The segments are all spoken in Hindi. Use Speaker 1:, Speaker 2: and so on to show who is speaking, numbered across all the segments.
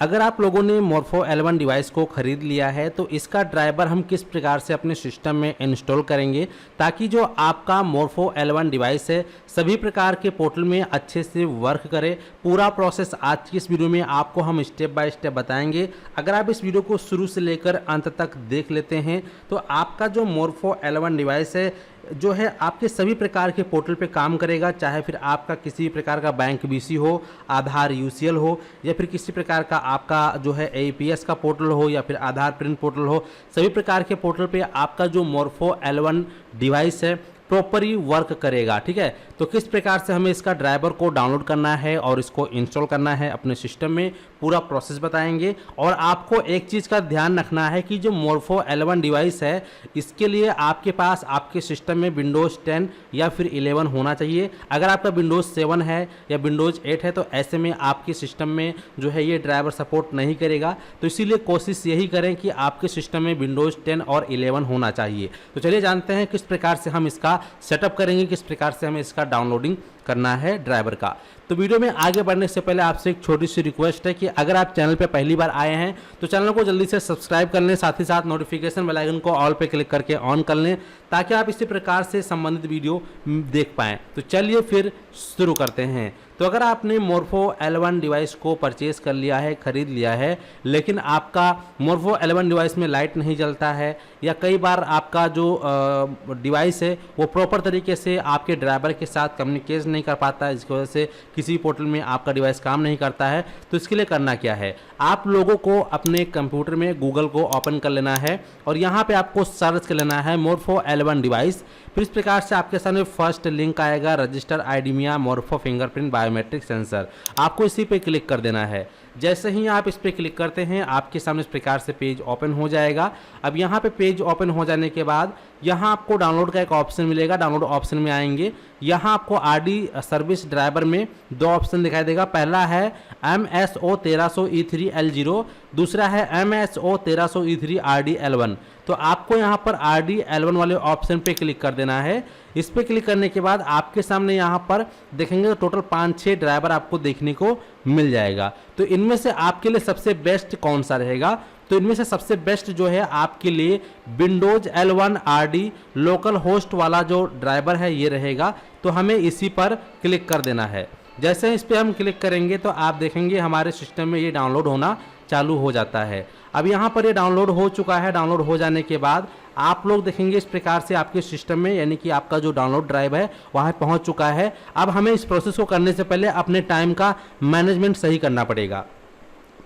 Speaker 1: अगर आप लोगों ने मोर्फो L1 डिवाइस को ख़रीद लिया है तो इसका ड्राइवर हम किस प्रकार से अपने सिस्टम में इंस्टॉल करेंगे ताकि जो आपका मोर्फो L1 डिवाइस है सभी प्रकार के पोर्टल में अच्छे से वर्क करे। पूरा प्रोसेस आज की इस वीडियो में आपको हम स्टेप बाय स्टेप बताएंगे। अगर आप इस वीडियो को शुरू से लेकर अंत तक देख लेते हैं तो आपका जो मोर्फो L1 डिवाइस है जो है आपके सभी प्रकार के पोर्टल पे काम करेगा, चाहे फिर आपका किसी प्रकार का बैंक बीसी हो, आधार यूसीएल हो, या फिर किसी प्रकार का आपका जो है एपीएस का पोर्टल हो, या फिर आधार प्रिंट पोर्टल हो। सभी प्रकार के पोर्टल पे आपका जो मोर्फो L1 डिवाइस है प्रॉपरली वर्क करेगा। ठीक है, तो किस प्रकार से हमें इसका ड्राइवर को डाउनलोड करना है और इसको इंस्टॉल करना है अपने सिस्टम में, पूरा प्रोसेस बताएंगे। और आपको एक चीज़ का ध्यान रखना है कि जो मोर्फो L1 डिवाइस है इसके लिए आपके पास आपके सिस्टम में विंडोज़ 10 या फिर 11 होना चाहिए। अगर आपका विंडोज़ 7 है या विंडोज़ 8 है तो ऐसे में आपके सिस्टम में जो है ये ड्राइवर सपोर्ट नहीं करेगा। तो इसीलिए कोशिश यही करें कि आपके सिस्टम में विंडोज़ 10 और 11 होना चाहिए। तो चलिए जानते हैं किस प्रकार से हम इसका सेटअप करेंगे, किस प्रकार से हमें इसका डाउनलोडिंग करना है ड्राइवर का। तो वीडियो में आगे बढ़ने से पहले आपसे एक छोटी सी रिक्वेस्ट है कि अगर आप चैनल पे पहली बार आए हैं तो चैनल को जल्दी से सब्सक्राइब कर लें, साथ ही साथ नोटिफिकेशन बेल आइकन को ऑल पे क्लिक करके ऑन कर लें ताकि आप इसी प्रकार से संबंधित वीडियो देख पाएँ। तो चलिए फिर शुरू करते हैं। तो अगर आपने मोर्फो L1 डिवाइस को परचेज कर लिया है, ख़रीद लिया है, लेकिन आपका मोर्फो L1 डिवाइस में लाइट नहीं जलता है, या कई बार आपका जो डिवाइस है वो प्रॉपर तरीके से आपके ड्राइवर के साथ कम्युनिकेट नहीं कर पाता है, जिसकी वजह से किसी पोर्टल में आपका डिवाइस काम नहीं करता है, तो इसके लिए करना क्या है, आप लोगों को अपने कंप्यूटर में गूगल को ओपन कर लेना है और यहाँ पे आपको सर्च कर लेना है मोर्फो L1 डिवाइस। फिर इस प्रकार से आपके सामने फर्स्ट लिंक आएगा, register Idemia Morpho fingerprint biometric sensor. आपको इसी पे क्लिक कर देना है। जैसे ही आप इस पर क्लिक करते हैं आपके सामने इस प्रकार से पेज ओपन हो जाएगा। अब यहाँ पे पेज ओपन हो जाने के बाद यहाँ आपको डाउनलोड का एक ऑप्शन मिलेगा। डाउनलोड ऑप्शन में आएंगे, यहाँ आपको आरडी सर्विस ड्राइवर में दो ऑप्शन दिखाई देगा। पहला है MSO 1300 E3L0, दूसरा है MSO 1300 E3 RD-L1। तो आपको यहाँ पर RD-L1 वाले ऑप्शन पे क्लिक कर देना है। इस पे क्लिक करने के बाद आपके सामने यहाँ पर देखेंगे टोटल 5-6 ड्राइवर आपको देखने को मिल जाएगा। तो इनमें से आपके लिए सबसे बेस्ट कौन सा रहेगा, तो इनमें से सबसे बेस्ट जो है आपके लिए Windows L1 RD local host वाला जो ड्राइवर है ये रहेगा। तो हमें इसी पर क्लिक कर देना है। जैसे इस पर हम क्लिक करेंगे तो आप देखेंगे हमारे सिस्टम में ये डाउनलोड होना चालू हो जाता है। अब यहाँ पर ये डाउनलोड हो चुका है। डाउनलोड हो जाने के बाद आप लोग देखेंगे इस प्रकार से आपके सिस्टम में, यानी कि आपका जो डाउनलोड ड्राइव है वहाँ पहुँच चुका है। अब हमें इस प्रोसेस को करने से पहले अपने टाइम का मैनेजमेंट सही करना पड़ेगा।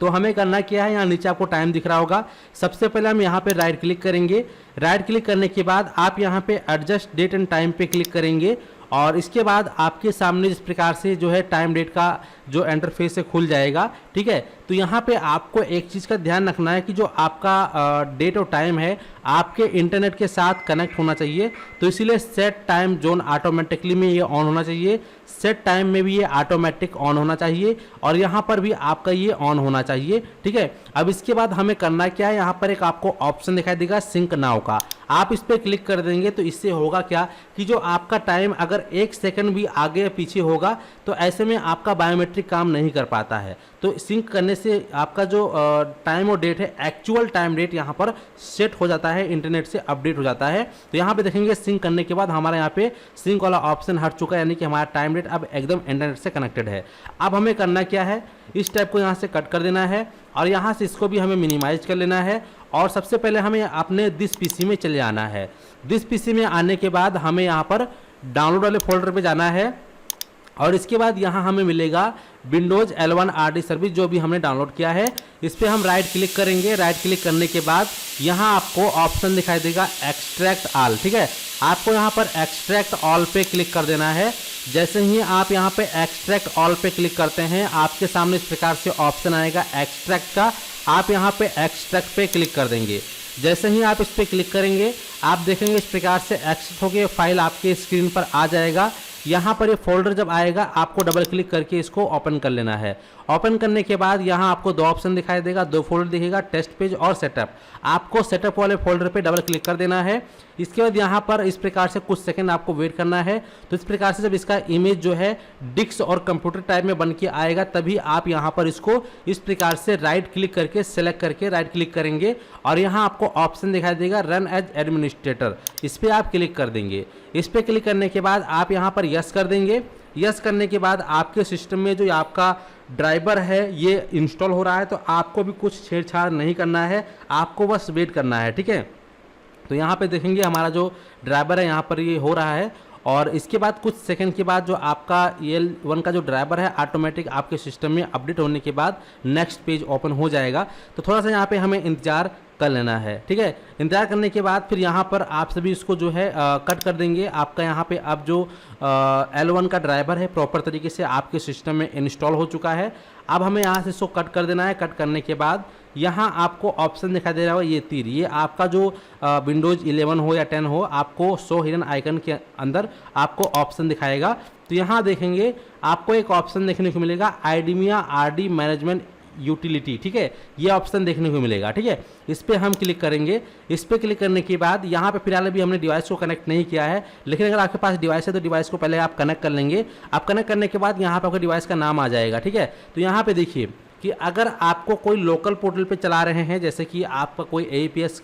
Speaker 1: तो हमें करना क्या है, यहाँ नीचे आपको टाइम दिख रहा होगा। सबसे पहले हम यहाँ पे राइट क्लिक करेंगे। राइट क्लिक करने के बाद आप यहाँ पे एडजस्ट डेट एंड टाइम पे क्लिक करेंगे और इसके बाद आपके सामने इस प्रकार से जो है टाइम डेट का जो इंटरफेस है खुल जाएगा। ठीक है, तो यहाँ पे आपको एक चीज़ का ध्यान रखना है कि जो आपका डेट और टाइम है आपके इंटरनेट के साथ कनेक्ट होना चाहिए। तो इसीलिए सेट टाइम जोन ऑटोमेटिकली में ये ऑन होना चाहिए, सेट टाइम में भी ये ऑटोमेटिक ऑन होना चाहिए और यहाँ पर भी आपका ये ऑन होना चाहिए। ठीक है, अब इसके बाद हमें करना क्या है, यहाँ पर एक आपको ऑप्शन दिखाई देगा सिंक नाउ का। आप इस पर क्लिक कर देंगे तो इससे होगा क्या कि जो आपका टाइम अगर 1 सेकंड भी आगे या पीछे होगा तो ऐसे में आपका बायोमेट्रिक काम नहीं कर पाता है। तो सिंक करने से आपका जो टाइम और डेट है, एक्चुअल टाइम डेट यहाँ पर सेट हो जाता है, इंटरनेट से अपडेट हो जाता है। तो यहाँ पे देखेंगे सिंक करने के बाद हमारा यहाँ पे सिंक वाला ऑप्शन हट चुका है, यानी कि हमारा टाइम डेट अब एकदम इंटरनेट से कनेक्टेड है। अब हमें करना क्या है, इस टाइप को यहाँ से कट कर देना है और यहाँ से इसको भी हमें मिनिमाइज कर लेना है। और सबसे पहले हमें अपने दिस पीसी में चले आना है। दिस पीसी में आने के बाद हमें यहाँ पर डाउनलोड वाले फोल्डर पे जाना है और इसके बाद यहाँ हमें मिलेगा विंडोज L1 RD सर्विस जो भी हमने डाउनलोड किया है। इस पर हम राइट क्लिक करेंगे। राइट क्लिक करने के बाद यहाँ आपको ऑप्शन दिखाई देगा एक्सट्रैक्ट ऑल। ठीक है, आपको यहाँ पर एक्सट्रैक्ट ऑल पे क्लिक कर देना है। जैसे ही आप यहाँ पे एक्सट्रैक्ट ऑल पे क्लिक करते हैं आपके सामने इस प्रकार से ऑप्शन आएगा एक्सट्रैक्ट का। आप यहाँ पे एक्सट्रैक्ट पे क्लिक कर देंगे। जैसे ही आप इस पर क्लिक करेंगे आप देखेंगे इस प्रकार से एक्सट्रैक्ट होकर फाइल आपके स्क्रीन पर आ जाएगा। यहाँ पर ये फोल्डर जब आएगा आपको डबल क्लिक करके इसको ओपन कर लेना है ओपन करने के बाद यहाँ आपको दो ऑप्शन दिखाई देगा, दो फोल्डर दिखेगा, टेस्ट पेज और सेटअप। आपको सेटअप वाले फोल्डर पे डबल क्लिक कर देना है। इसके बाद यहाँ पर इस प्रकार से कुछ सेकंड आपको वेट करना है। तो इस प्रकार से जब इसका इमेज जो है डिक्स और कंप्यूटर टाइप में बन के आएगा तभी आप यहाँ पर इसको इस प्रकार से राइट क्लिक करके सेलेक्ट करके राइट क्लिक करेंगे और यहाँ आपको ऑप्शन दिखाई देगा रन एज एडमिनिस्ट्रेटर, इस पर आप क्लिक कर देंगे। इस पर क्लिक करने के बाद आप यहाँ पर यस कर देंगे। यस करने के बाद आपके सिस्टम में जो आपका ड्राइवर है ये इंस्टॉल हो रहा है, तो आपको भी कुछ छेड़छाड़ नहीं करना है, आपको बस वेट करना है। ठीक है, तो यहाँ पे देखेंगे हमारा जो ड्राइवर है यहाँ पर ये हो रहा है और इसके बाद कुछ सेकंड के बाद जो आपका EL1 का जो ड्राइवर है ऑटोमेटिक आपके सिस्टम में अपडेट होने के बाद नेक्स्ट पेज ओपन हो जाएगा। तो थोड़ा सा यहाँ पे हमें इंतजार कर लेना है। ठीक है, इंतजार करने के बाद फिर यहाँ पर आप सभी इसको जो है कट कर देंगे। आपका यहाँ पे अब जो L1 का ड्राइवर है प्रॉपर तरीके से आपके सिस्टम में इंस्टॉल हो चुका है। अब हमें यहाँ से इसको कट कर देना है। कट करने के बाद यहाँ आपको ऑप्शन दिखाई दे रहा होगा ये तीर, ये आपका जो विंडोज़ 11 हो या 10 हो, आपको शो हिडन आइकन के अंदर आपको ऑप्शन दिखाएगा। तो यहाँ देखेंगे आपको एक ऑप्शन देखने को मिलेगा आइडिमिया RD मैनेजमेंट यूटिलिटी। ठीक है, ये ऑप्शन देखने को मिलेगा। ठीक है, इस पर हम क्लिक करेंगे। इस पर क्लिक करने के बाद यहाँ पे फिलहाल अभी हमने डिवाइस को कनेक्ट नहीं किया है, लेकिन अगर आपके पास डिवाइस है तो डिवाइस को पहले आप कनेक्ट कर लेंगे। आप कनेक्ट करने के बाद यहाँ पे आपका डिवाइस का नाम आ जाएगा। ठीक है, तो यहाँ पे देखिए कि अगर आपको कोई लोकल पोर्टल पे चला रहे हैं, जैसे कि आपका कोई AEPS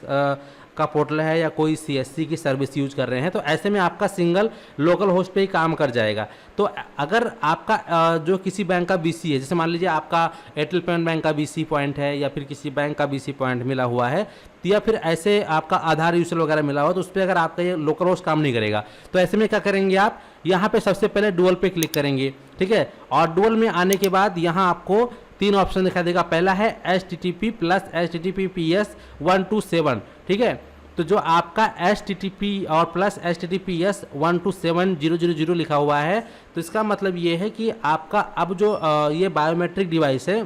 Speaker 1: का पोर्टल है या कोई CSC की सर्विस यूज कर रहे हैं, तो ऐसे में आपका सिंगल लोकल होस्ट पे ही काम कर जाएगा। तो अगर आपका जो किसी बैंक का BC है, जैसे मान लीजिए आपका एयरटेल पेमेंट बैंक का BC पॉइंट है या फिर किसी बैंक का BC पॉइंट मिला हुआ है, या फिर ऐसे आपका आधार यूजर वगैरह मिला हुआ, तो उस पर अगर आपका ये लोकल होस्ट काम नहीं करेगा, तो ऐसे में क्या करेंगे आप यहाँ पे सबसे पहले डुअल पे क्लिक करेंगे। ठीक है, और डुअल में आने के बाद यहाँ आपको तीन ऑप्शन दिखाई देगा। पहला है HTTP प्लस HTTPS 127। ठीक है, तो जो आपका HTTP और प्लस HTTPS 127.0.0.0 लिखा हुआ है, तो इसका मतलब ये है कि आपका अब जो ये बायोमेट्रिक डिवाइस है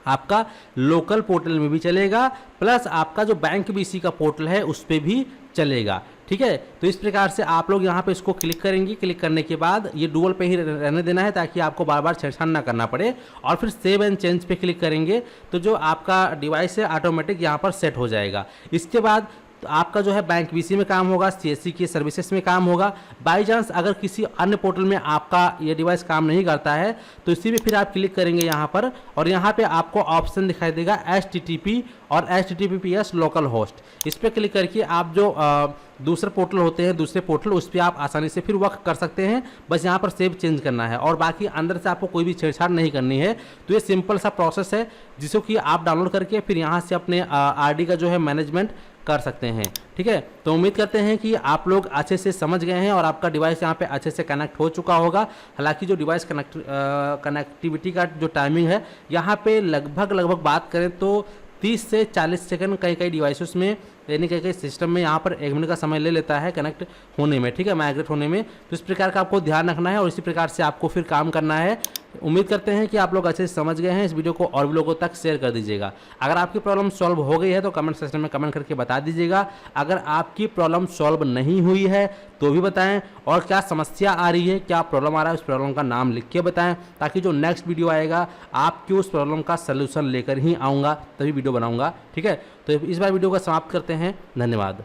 Speaker 1: आपका लोकल पोर्टल में भी चलेगा, प्लस आपका जो बैंक BC का पोर्टल है उस पर भी चलेगा। ठीक है, तो इस प्रकार से आप लोग यहाँ पे इसको क्लिक करेंगे। क्लिक करने के बाद ये डुअल पे ही रहने देना है ताकि आपको बार बार छेड़छाड़ ना करना पड़े, और फिर सेव एंड चेंज पे क्लिक करेंगे तो जो आपका डिवाइस है ऑटोमेटिक यहाँ पर सेट हो जाएगा। इसके बाद तो आपका जो है बैंक BC में काम होगा, CSC की सर्विसेज में काम होगा। बाई चांस अगर किसी अन्य पोर्टल में आपका ये डिवाइस काम नहीं करता है तो इसी में फिर आप क्लिक करेंगे यहाँ पर, और यहाँ पे आपको ऑप्शन दिखाई देगा HTTP और HTTPS लोकल होस्ट। इस पर क्लिक करके आप जो दूसरे पोर्टल होते हैं, दूसरे पोर्टल, उस पर आप आसानी से फिर वर्क कर सकते हैं। बस यहाँ पर सेव चेंज करना है और बाकी अंदर से आपको कोई भी छेड़छाड़ नहीं करनी है। तो ये सिंपल सा प्रोसेस है जिसको कि आप डाउनलोड करके फिर यहाँ से अपने RD का जो है मैनेजमेंट कर सकते हैं। ठीक है, तो उम्मीद करते हैं कि आप लोग अच्छे से समझ गए हैं और आपका डिवाइस यहाँ पे अच्छे से कनेक्ट हो चुका होगा। हालांकि जो डिवाइस कनेक्टिविटी का जो टाइमिंग है यहाँ पे लगभग बात करें तो 30 से 40 सेकंड कई डिवाइसेस में, यानी कई सिस्टम में यहाँ पर 1 मिनट का समय ले लेता है कनेक्ट होने में। ठीक है, माइग्रेट होने में। तो इस प्रकार का आपको ध्यान रखना है और इसी प्रकार से आपको फिर काम करना है। उम्मीद करते हैं कि आप लोग अच्छे से समझ गए हैं। इस वीडियो को और भी लोगों तक शेयर कर दीजिएगा। अगर आपकी प्रॉब्लम सॉल्व हो गई है तो कमेंट सेक्शन में कमेंट करके बता दीजिएगा। अगर आपकी प्रॉब्लम सॉल्व नहीं हुई है तो भी बताएं, और क्या समस्या आ रही है, क्या प्रॉब्लम आ रहा है, उस प्रॉब्लम का नाम लिख के बताएं, ताकि जो नेक्स्ट वीडियो आएगा आपकी उस प्रॉब्लम का सलूशन लेकर ही आऊँगा, तभी वीडियो बनाऊँगा। ठीक है, तो इस बार वीडियो को समाप्त करते हैं। धन्यवाद।